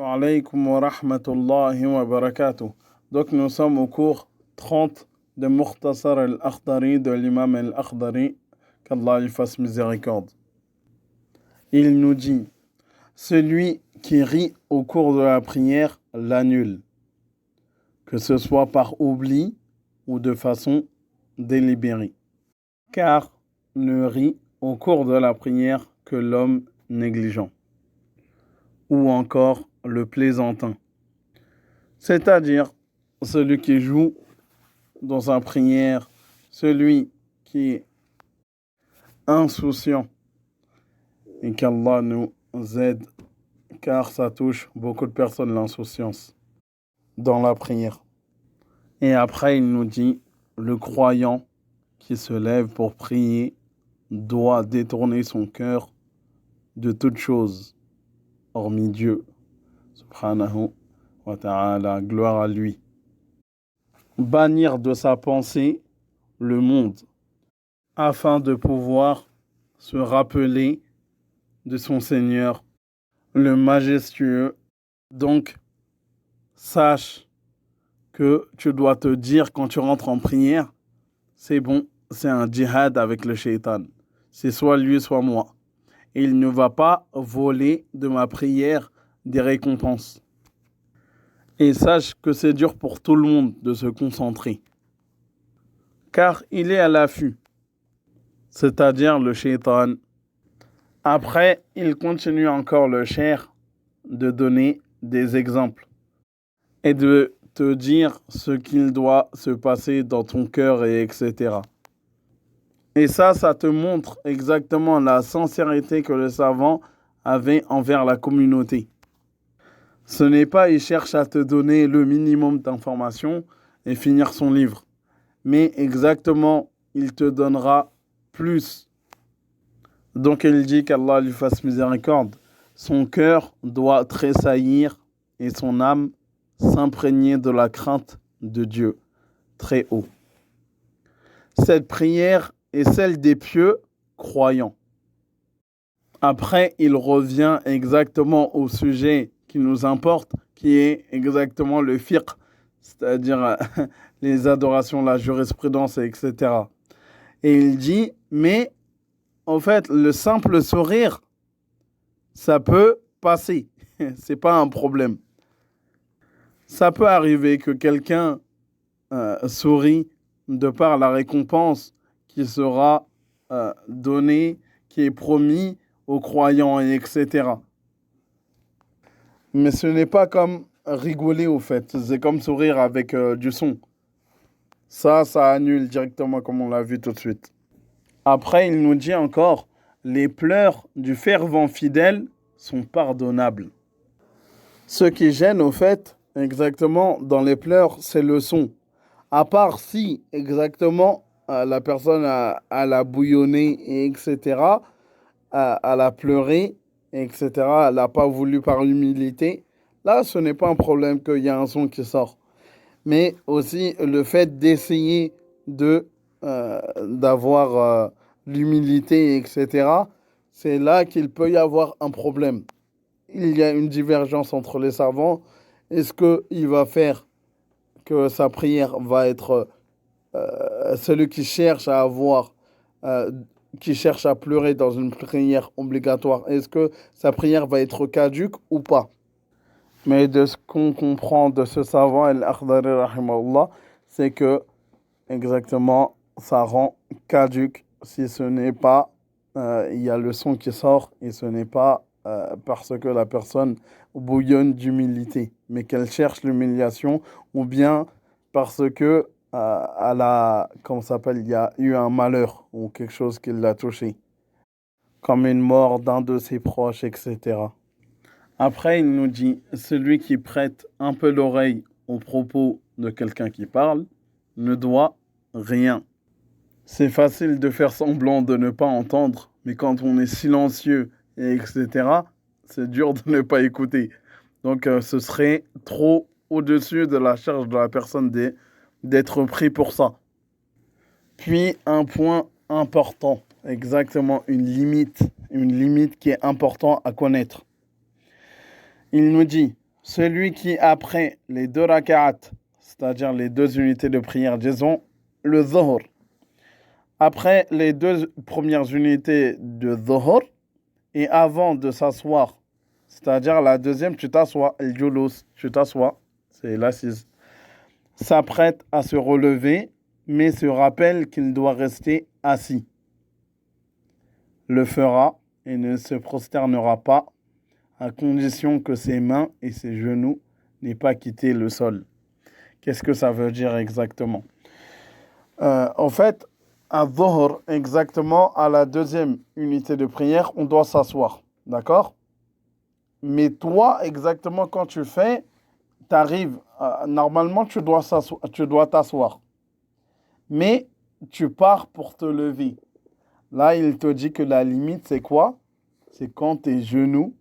Wa alaykum wa rahmatullahi wa barakatuh. Donc nous sommes au cours 30 de Mukhtasar al-Akhdari de l'imam al-Akhdari, qu'Allah lui fasse miséricorde. Il nous dit, celui qui rit au cours de la prière l'annule, que ce soit par oubli ou de façon délibérée. Car ne rit au cours de la prière que l'homme négligent, ou encore le plaisantin, c'est-à-dire celui qui joue dans sa prière, celui qui est insouciant, et qu'Allah nous aide, car ça touche beaucoup de personnes, l'insouciance, dans la prière. Et après, il nous dit, le croyant qui se lève pour prier doit détourner son cœur de toute chose, hormis Dieu, subhanahu wa ta'ala, gloire à lui. Bannir de sa pensée le monde, afin de pouvoir se rappeler de son Seigneur, le majestueux. Donc, sache que tu dois te dire quand tu rentres en prière, c'est bon, c'est un djihad avec le shaitan. C'est soit lui, soit moi. Et il ne va pas voler de ma prière des récompenses. Et sache que c'est dur pour tout le monde de se concentrer. Car il est à l'affût, c'est-à-dire le shaitan. Après, il continue encore le cher de donner des exemples et de te dire ce qu'il doit se passer dans ton cœur, et etc. Et ça te montre exactement la sincérité que le savant avait envers la communauté. Ce n'est pas il cherche à te donner le minimum d'informations et finir son livre, mais exactement il te donnera plus. Donc il dit qu'Allah lui fasse miséricorde. Son cœur doit tressaillir et son âme s'imprégner de la crainte de Dieu très haut. Cette prière est celle des pieux croyants. Après, il revient exactement au sujet qui nous importe, qui est exactement le fiqh, c'est-à-dire les adorations, la jurisprudence, etc. Et il dit, mais en fait, le simple sourire, ça peut passer. C'est pas un problème. Ça peut arriver que quelqu'un sourit de par la récompense qui sera donnée, qui est promis aux croyants, etc. Mais ce n'est pas comme rigoler au fait. C'est comme sourire avec du son. Ça annule directement comme on l'a vu tout de suite. Après, il nous dit encore, les pleurs du fervent fidèle sont pardonnables. Ce qui gêne au fait, exactement, dans les pleurs, c'est le son. À part si, exactement, la personne elle a bouillonné, etc., elle a pleuré, etc., elle n'a pas voulu par humilité. Là, ce n'est pas un problème qu'il y a un son qui sort. Mais aussi le fait d'essayer d'avoir l'humilité, etc., c'est là qu'il peut y avoir un problème. Il y a une divergence entre les savants. Est-ce qu'il va faire que sa prière va être celui qui cherche à avoir, qui cherche à pleurer dans une prière obligatoire, est-ce que sa prière va être caduque ou pas? Mais de ce qu'on comprend de ce savant, Al-Akhdari rahimahullah, c'est que exactement ça rend caduque si ce n'est pas il y a le son qui sort et ce n'est pas parce que la personne bouillonne d'humilité, mais qu'elle cherche l'humiliation, ou bien parce que comment ça s'appelle, il y a eu un malheur ou quelque chose qui l'a touché, comme une mort d'un de ses proches, etc. Après, il nous dit, celui qui prête un peu l'oreille aux propos de quelqu'un qui parle ne doit rien. C'est facile de faire semblant de ne pas entendre, mais quand on est silencieux, etc., c'est dur de ne pas écouter. Donc, ce serait trop au-dessus de la charge de la personne d'être pris pour ça. Puis, un point important, exactement une limite qui est importante à connaître. Il nous dit, celui qui, après les 2 raka'at, c'est-à-dire les 2 unités de prière, disons le dhuhr, après les 2 premières unités de dhuhr et avant de s'asseoir, c'est-à-dire la deuxième, tu t'assois, el julus, tu t'assois, c'est l'assise, s'apprête à se relever, mais se rappelle qu'il doit rester assis, le fera et ne se prosternera pas, à condition que ses mains et ses genoux n'aient pas quitté le sol. Qu'est-ce que ça veut dire exactement? En fait, à dhuhr, exactement à la deuxième unité de prière, on doit s'asseoir, d'accord? Mais toi, exactement quand tu fais, t'arrives, normalement tu dois t'asseoir. Mais tu pars pour te lever. Là, il te dit que la limite, c'est quoi? C'est quand tes genoux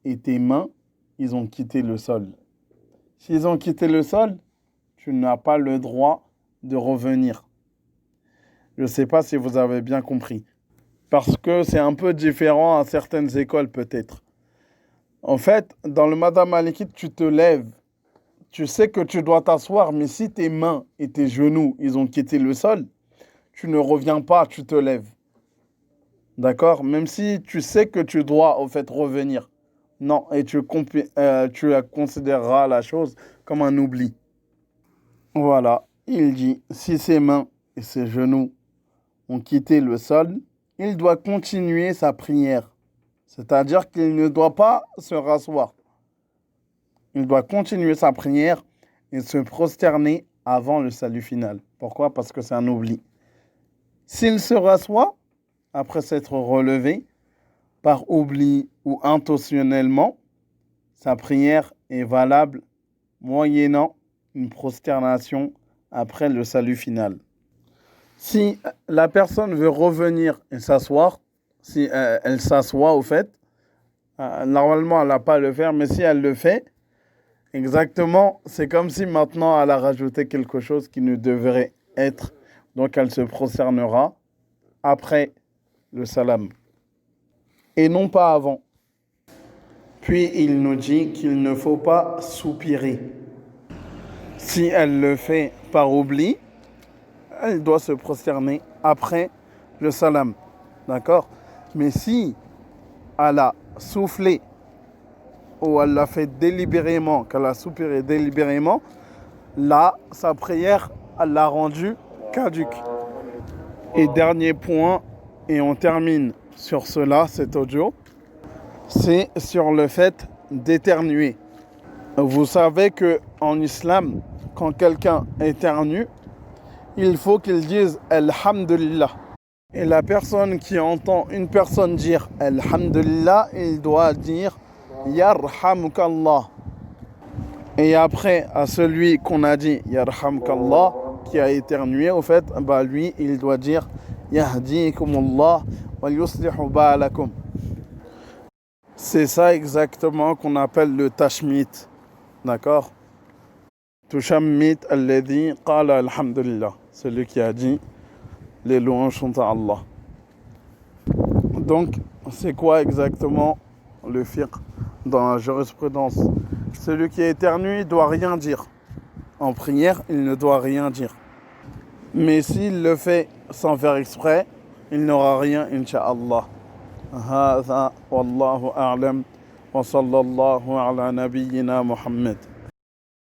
et tes mains, ils ont quitté le sol. S'ils ont quitté le sol, tu n'as pas le droit de revenir. Je ne sais pas si vous avez bien compris. Parce que c'est un peu différent à certaines écoles peut-être. En fait, dans le madhab malikite, tu te lèves. Tu sais que tu dois t'asseoir, mais si tes mains et tes genoux, ils ont quitté le sol, tu ne reviens pas, tu te lèves. D'accord? Même si tu sais que tu dois, au fait, revenir. Non, et tu considéreras la chose comme un oubli. Voilà, il dit, si ses mains et ses genoux ont quitté le sol, il doit continuer sa prière. C'est-à-dire qu'il ne doit pas se rasseoir. Il doit continuer sa prière et se prosterner avant le salut final. Pourquoi? Parce que c'est un oubli. S'il se rassoit, après s'être relevé, par oubli ou intentionnellement, sa prière est valable moyennant une prosternation après le salut final. Si la personne veut revenir et s'asseoir, si elle s'assoit au fait, normalement elle n'a pas à le faire, mais si elle le fait, exactement, c'est comme si maintenant elle a rajouté quelque chose qui ne devrait être. Donc elle se prosternera après le salam et non pas avant. Puis il nous dit qu'il ne faut pas soupirer. Si elle le fait par oubli, elle doit se prosterner après le salam. D'accord? Mais si elle a soufflé ou elle l'a fait délibérément, qu'elle a soupiré délibérément, là, sa prière, elle l'a rendue caduque. Et dernier point, et on termine sur cela, cet audio, c'est sur le fait d'éternuer. Vous savez qu'en islam, quand quelqu'un éternue, il faut qu'il dise « Alhamdulillah ». Et la personne qui entend une personne dire « Alhamdulillah », il doit dire « Yarhamukallah ». Et après, à celui qu'on a dit « Yarhamukallah », qui a éternué, au fait, bah lui, il doit dire « Yahdikumullah wa yuslihu ba'alakum ». C'est ça exactement qu'on appelle le tashmit. D'accord? Tushammit alladhi qala alhamdulillah. Celui qui a dit les louanges sont à Allah. Donc, c'est quoi exactement le fiqh dans la jurisprudence? Celui qui éternue, il ne doit rien dire. En prière, il ne doit rien dire. Mais s'il le fait sans faire exprès, il n'aura rien, incha'Allah. هذا والله أعلم وصلى الله على نبينا محمد